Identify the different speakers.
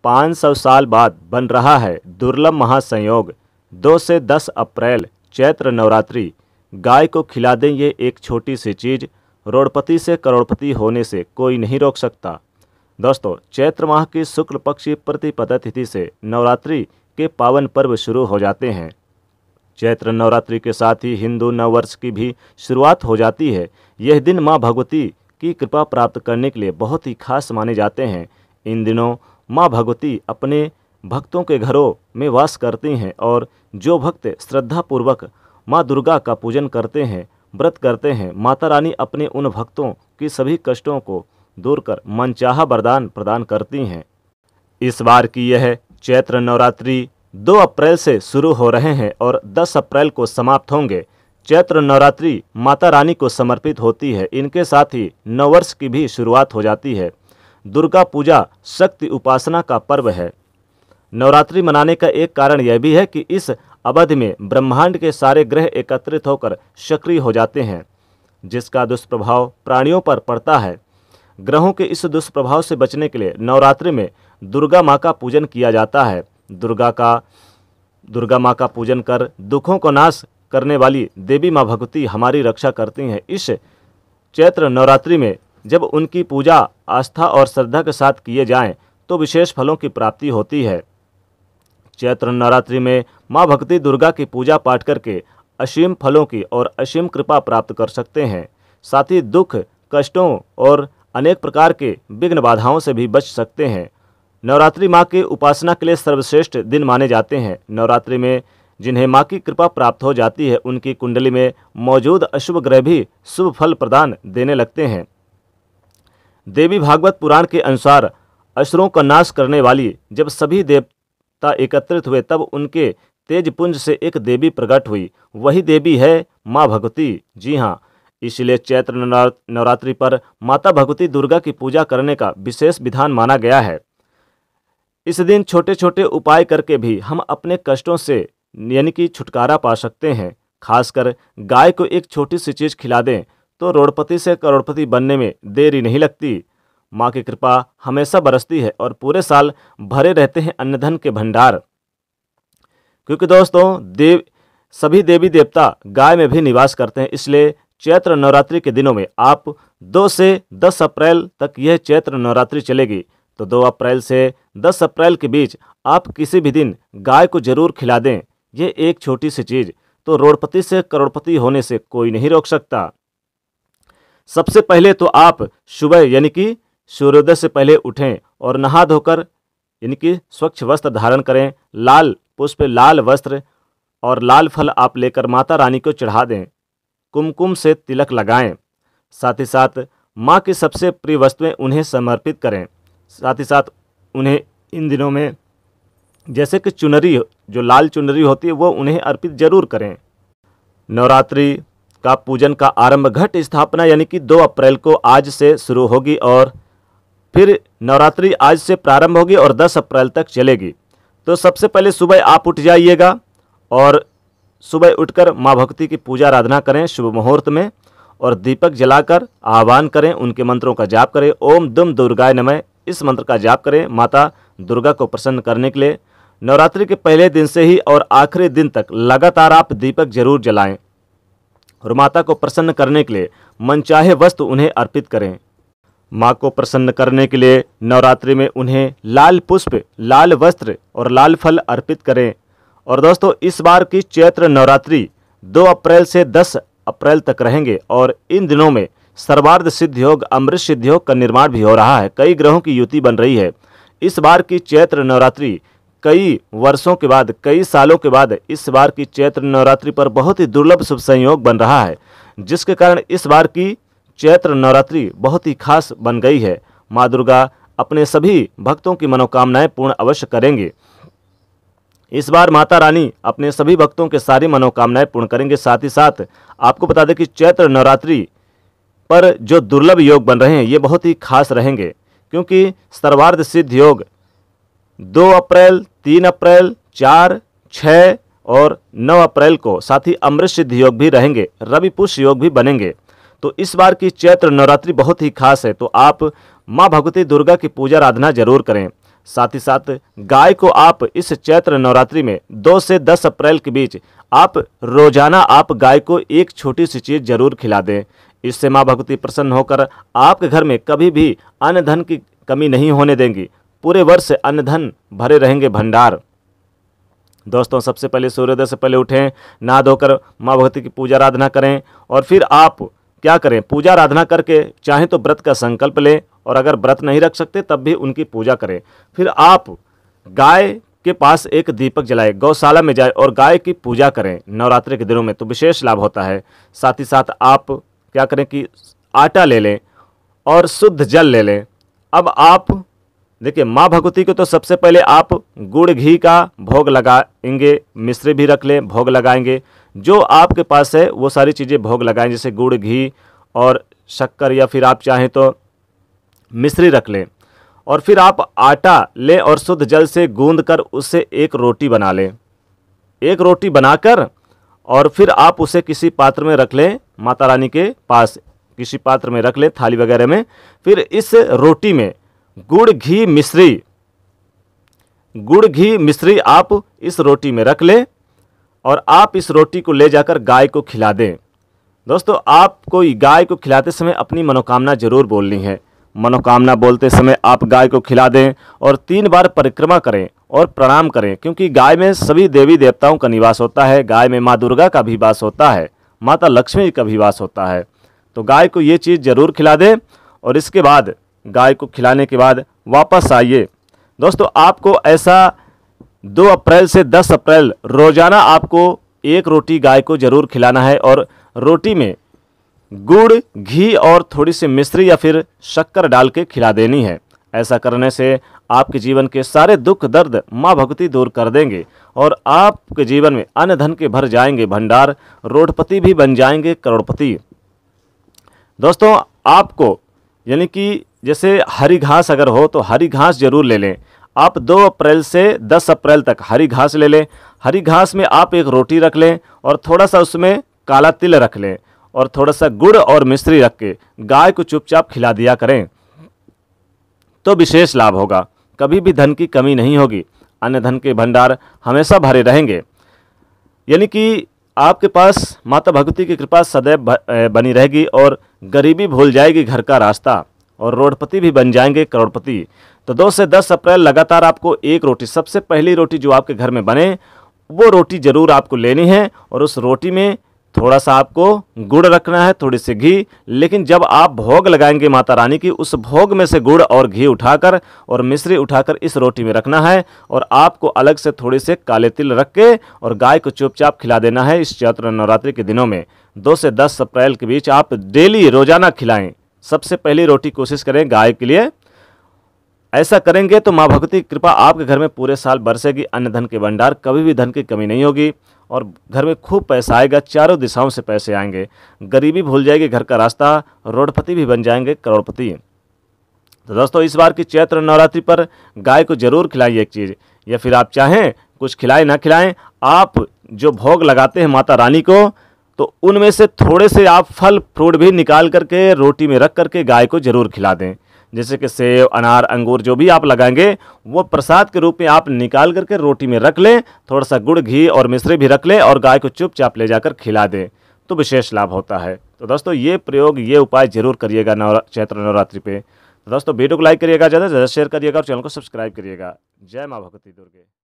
Speaker 1: 500 साल बाद बन रहा है दुर्लभ महासंयोग। 2 से 10 अप्रैल चैत्र नवरात्रि। गाय को खिला दें ये एक छोटी सी चीज़, रोड़पति से करोड़पति होने से कोई नहीं रोक सकता। दोस्तों, चैत्र माह की शुक्ल पक्षी प्रतिपदा तिथि से नवरात्रि के पावन पर्व शुरू हो जाते हैं। चैत्र नवरात्रि के साथ ही हिंदू नववर्ष की भी शुरुआत हो जाती है। यह दिन माँ भगवती की कृपा प्राप्त करने के लिए बहुत ही खास माने जाते हैं। इन दिनों माँ भगवती अपने भक्तों के घरों में वास करती हैं और जो भक्त श्रद्धापूर्वक माँ दुर्गा का पूजन करते हैं, व्रत करते हैं, माता रानी अपने उन भक्तों की सभी कष्टों को दूर कर मनचाहा वरदान प्रदान करती हैं। इस बार की यह चैत्र नवरात्रि 2 अप्रैल से शुरू हो रहे हैं और 10 अप्रैल को समाप्त होंगे। चैत्र नवरात्रि माता रानी को समर्पित होती है। इनके साथ ही नववर्ष की भी शुरुआत हो जाती है। दुर्गा पूजा शक्ति उपासना का पर्व है। नवरात्रि मनाने का एक कारण यह भी है कि इस अवधि में ब्रह्मांड के सारे ग्रह एकत्रित होकर सक्रिय हो जाते हैं, जिसका दुष्प्रभाव प्राणियों पर पड़ता है। ग्रहों के इस दुष्प्रभाव से बचने के लिए नवरात्रि में दुर्गा माँ का पूजन किया जाता है। दुर्गा माँ का पूजन कर दुखों को नाश करने वाली देवी माँ भगवती हमारी रक्षा करती हैं। इस चैत्र नवरात्रि में जब उनकी पूजा आस्था और श्रद्धा के साथ किए जाएं तो विशेष फलों की प्राप्ति होती है। चैत्र नवरात्रि में माँ भगवती दुर्गा की पूजा पाठ करके असीम फलों की और असीम कृपा प्राप्त कर सकते हैं। साथ ही दुख, कष्टों और अनेक प्रकार के विघ्न बाधाओं से भी बच सकते हैं। नवरात्रि माँ की उपासना के लिए सर्वश्रेष्ठ दिन माने जाते हैं। नवरात्रि में जिन्हें माँ की कृपा प्राप्त हो जाती है, उनकी कुंडली में मौजूद अशुभ ग्रह भी शुभ फल प्रदान देने लगते हैं। देवी भागवत पुराण के अनुसार असुरों का नाश करने वाली जब सभी देवता एकत्रित हुए तब उनके तेज पुंज से एक देवी प्रकट हुई। वही देवी है माँ भगवती। जी हाँ, इसलिए चैत्र नवरात्रि पर माता भगवती दुर्गा की पूजा करने का विशेष विधान माना गया है। इस दिन छोटे छोटे उपाय करके भी हम अपने कष्टों से यानी कि छुटकारा पा सकते हैं। खासकर गाय को एक छोटी सी चीज़ खिला दें तो रोड़पति से करोड़पति बनने में देरी नहीं लगती। माँ की कृपा हमेशा बरसती है और पूरे साल भरे रहते हैं अन्न धन के भंडार। क्योंकि दोस्तों सभी देवी देवता गाय में भी निवास करते हैं। इसलिए चैत्र नवरात्रि के दिनों में आप 2 से 10 अप्रैल तक यह चैत्र नवरात्रि चलेगी। तो 2 अप्रैल से 10 अप्रैल के बीच आप किसी भी दिन गाय को जरूर खिला दें ये एक छोटी सी चीज़, तो रोड़पति से करोड़पति होने से कोई नहीं रोक सकता। सबसे पहले तो आप सुबह यानी कि सूर्योदय से पहले उठें और नहा धोकर यानी कि स्वच्छ वस्त्र धारण करें। लाल पुष्प, लाल वस्त्र और लाल फल आप लेकर माता रानी को चढ़ा दें। कुमकुम से तिलक लगाएं। साथ ही साथ माँ की सबसे प्रिय वस्तुएं उन्हें समर्पित करें। साथ ही साथ उन्हें इन दिनों में जैसे कि चुनरी, जो लाल चुनरी होती है, वो उन्हें अर्पित जरूर करें। नवरात्रि का पूजन का आरंभ घट स्थापना यानी कि 2 अप्रैल को आज से शुरू होगी और फिर नवरात्रि आज से प्रारंभ होगी और 10 अप्रैल तक चलेगी। तो सबसे पहले सुबह आप उठ जाइएगा और सुबह उठकर माँ भगवती की पूजा आराधना करें शुभ मुहूर्त में और दीपक जलाकर आह्वान करें, उनके मंत्रों का जाप करें। ओम दुम दुर्गाय नमः इस मंत्र का जाप करें माता दुर्गा को प्रसन्न करने के लिए। नवरात्रि के पहले दिन से ही और आखिरी दिन तक लगातार आप दीपक जरूर जलाएं और माता को प्रसन्न करने के लिए मनचाहे वस्तु उन्हें अर्पित करें। माँ को प्रसन्न करने के लिए नवरात्रि में उन्हें लाल पुष्प, लाल वस्त्र और लाल फल अर्पित करें। और दोस्तों, इस बार की चैत्र नवरात्रि 2 अप्रैल से 10 अप्रैल तक रहेंगे और इन दिनों में सर्वार्थ सिद्ध योग, अमृत सिद्ध योग का निर्माण भी हो रहा है। कई ग्रहों की युति बन रही है। इस बार की चैत्र नवरात्रि कई वर्षों के बाद, कई सालों के बाद इस बार की चैत्र नवरात्रि पर बहुत ही दुर्लभ शुभ संयोग बन रहा है, जिसके कारण इस बार की चैत्र नवरात्रि बहुत ही खास बन गई है। माँ दुर्गा अपने सभी भक्तों की मनोकामनाएं पूर्ण अवश्य करेंगे। इस बार माता रानी अपने सभी भक्तों के सारी मनोकामनाएं पूर्ण करेंगे। साथ ही साथ आपको बता दें कि चैत्र नवरात्रि पर जो दुर्लभ योग बन रहे हैं ये बहुत ही खास रहेंगे, क्योंकि सर्वार्थ सिद्ध योग 2 अप्रैल, 3 अप्रैल, 4, 6 और 9 अप्रैल को, साथ ही अमृत सिद्ध योग भी रहेंगे, रवि पुष्य योग भी बनेंगे। तो इस बार की चैत्र नवरात्रि बहुत ही खास है। तो आप माँ भगवती दुर्गा की पूजा आराधना जरूर करें। साथ ही साथ गाय को आप इस चैत्र नवरात्रि में 2 से 10 अप्रैल के बीच आप रोजाना आप गाय को एक छोटी सी चीज़ जरूर खिला दें। इससे माँ भगवती प्रसन्न होकर आपके घर में कभी भी अन्न धन की कमी नहीं होने देंगी। पूरे वर्ष अन्न धन भरे रहेंगे भंडार। दोस्तों, सबसे पहले सूर्योदय से पहले उठें, नहा धोकर माँ भगवती की पूजा आराधना करें और फिर आप क्या करें, पूजा आराधना करके चाहे तो व्रत का संकल्प लें और अगर व्रत नहीं रख सकते तब भी उनकी पूजा करें। फिर आप गाय के पास एक दीपक जलाएं, गौशाला में जाएं और गाय की पूजा करें। नवरात्रि के दिनों में तो विशेष लाभ होता है। साथ ही साथ आप क्या करें कि आटा ले लें और शुद्ध जल ले लें। अब आप देखिए, माँ भगवती को तो सबसे पहले आप गुड़ घी का भोग लगाएंगे, मिश्री भी रख लें, भोग लगाएंगे। जो आपके पास है वो सारी चीज़ें भोग लगाएं, जैसे गुड़ घी और शक्कर या फिर आप चाहें तो मिश्री रख लें। और फिर आप आटा लें और शुद्ध जल से गूंद कर उससे एक रोटी बना लें। एक रोटी बनाकर और फिर आप उसे किसी पात्र में रख लें, माता रानी के पास किसी पात्र में रख लें, थाली वगैरह में। फिर इस रोटी में गुड़ घी मिश्री आप इस रोटी में रख लें और आप इस रोटी को ले जाकर गाय को खिला दें। दोस्तों, आपको गाय को खिलाते समय अपनी मनोकामना जरूर बोलनी है। मनोकामना बोलते समय आप गाय को खिला दें और 3 बार परिक्रमा करें और प्रणाम करें, क्योंकि गाय में सभी देवी देवताओं का निवास होता है। गाय में माँ दुर्गा का भी वास होता है, माता लक्ष्मी का भी वास होता है। तो गाय को ये चीज़ जरूर खिला दें और इसके बाद गाय को खिलाने के बाद वापस आइए। दोस्तों, आपको ऐसा 2 अप्रैल से 10 अप्रैल रोजाना आपको एक रोटी गाय को जरूर खिलाना है और रोटी में गुड़ घी और थोड़ी सी मिश्री या फिर शक्कर डाल के खिला देनी है। ऐसा करने से आपके जीवन के सारे दुख दर्द माँ भगवती दूर कर देंगे और आपके जीवन में अन्न धन के भर जाएंगे भंडार, रोडपति भी बन जाएंगे करोड़पति। दोस्तों, आपको यानी कि जैसे हरी घास अगर हो तो हरी घास जरूर ले लें। आप 2 अप्रैल से 10 अप्रैल तक हरी घास ले लें। हरी घास में आप एक रोटी रख लें और थोड़ा सा उसमें काला तिल रख लें और थोड़ा सा गुड़ और मिश्री रख के गाय को चुपचाप खिला दिया करें, तो विशेष लाभ होगा। कभी भी धन की कमी नहीं होगी, अन्न धन के भंडार हमेशा भरे रहेंगे। यानी कि आपके पास माता भगवती की कृपा सदैव बनी रहेगी और गरीबी भूल जाएगी घर का रास्ता और रोडपति भी बन जाएंगे करोड़पति। तो 2 से 10 अप्रैल लगातार आपको एक रोटी, सबसे पहली रोटी जो आपके घर में बने वो रोटी जरूर आपको लेनी है और उस रोटी में थोड़ा सा आपको गुड़ रखना है, थोड़ी सी घी। लेकिन जब आप भोग लगाएंगे माता रानी की, उस भोग में से गुड़ और घी उठाकर और मिश्री उठाकर इस रोटी में रखना है और आपको अलग से थोड़े से काले तिल रख के और गाय को चुपचाप खिला देना है। इस चैत्र नवरात्रि के दिनों में 2 से 10 अप्रैल के बीच आप डेली रोजाना खिलाएं। सबसे पहली रोटी कोशिश करें गाय के लिए। ऐसा करेंगे तो माँ भगवती की कृपा आपके घर में पूरे साल बरसेगी। अन्न धन के भंडार, कभी भी धन की कमी नहीं होगी और घर में खूब पैसा आएगा, चारों दिशाओं से पैसे आएंगे, गरीबी भूल जाएगी घर का रास्ता, रोडपति भी बन जाएंगे करोड़पति। तो दोस्तों, इस बार की चैत्र नवरात्रि पर गाय को जरूर खिलाइए एक चीज़, या फिर आप चाहें कुछ खिलाएं ना खिलाएं, आप जो भोग लगाते हैं माता रानी को तो उनमें से थोड़े से आप फल फ्रूट भी निकाल करके रोटी में रख करके गाय को जरूर खिला दें। जैसे कि सेब, अनार, अंगूर जो भी आप लगाएंगे वो प्रसाद के रूप में आप निकाल करके रोटी में रख लें, थोड़ा सा गुड़ घी और मिश्री भी रख लें और गाय को चुपचाप ले जाकर खिला दें, तो विशेष लाभ होता है। तो दोस्तों, ये प्रयोग, ये उपाय जरूर करिएगा चैत्र नवरात्रि पे। तो दोस्तों, वीडियो को लाइक करिएगा, ज़्यादा से ज़्यादा शेयर करिएगा और चैनल को सब्सक्राइब करिएगा। जय माँ भगवती दुर्गे।